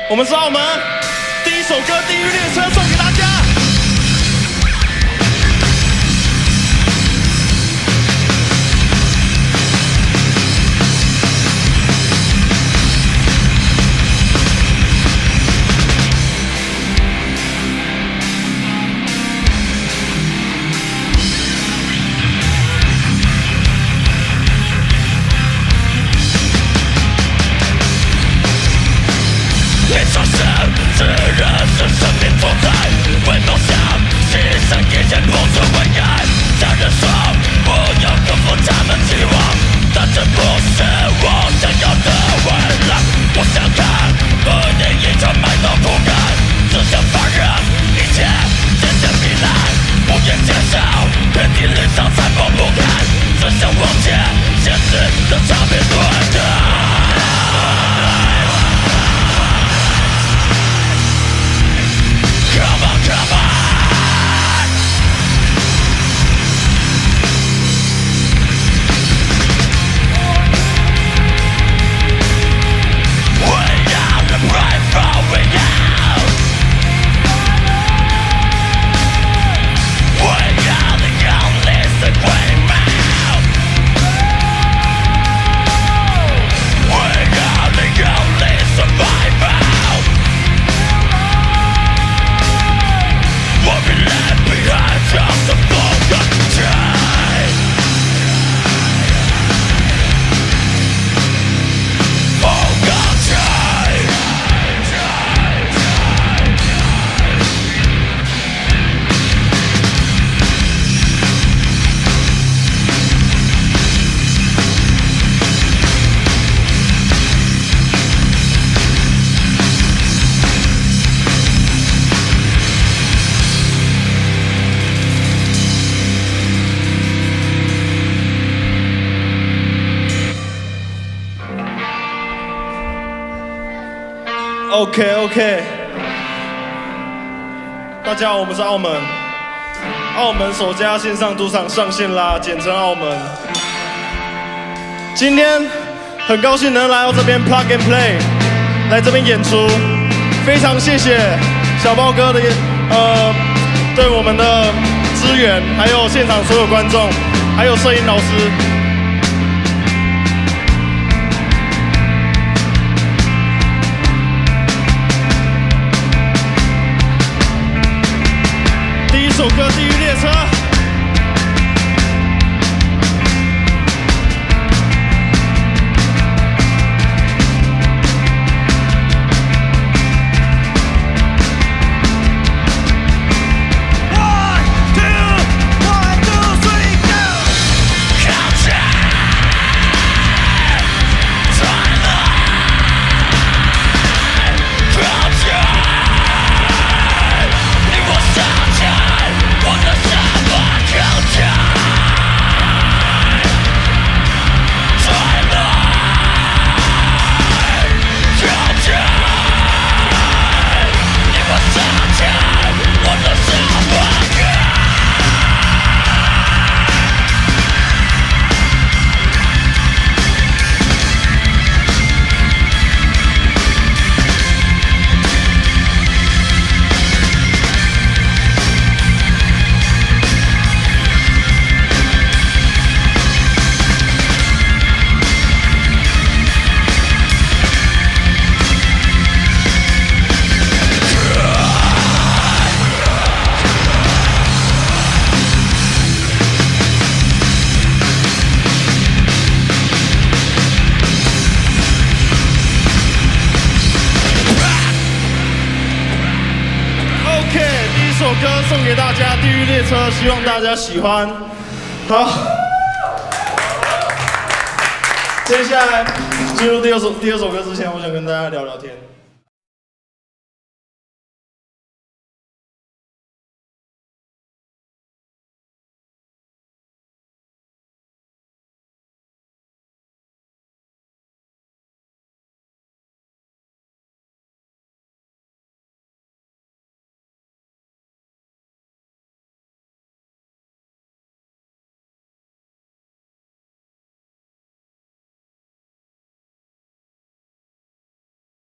我们是澳门，第一首歌《地狱列车》送给大家。自然是生命存在，为梦想牺牲一切，不出为爱。家人说不要辜负他们期望，但这不是我想要的未来。我想看不愿意充满的不甘，只想放任一切渐渐逼来，不愿接受遍体鳞伤残破不堪，只想忘记现实的差别对待。OK， 大家好，我们是澳门，澳门首家线上赌场上线啦，简称澳门。今天很高兴能来到这边 Plug and Play， 来这边演出，非常谢谢小包哥的对我们的支援，还有现场所有观众，还有摄影老师。这首歌《地狱列车》。歌送给大家，《地狱列车》，希望大家喜欢。好，接下来进入第二首歌之前，我想跟大家聊聊天。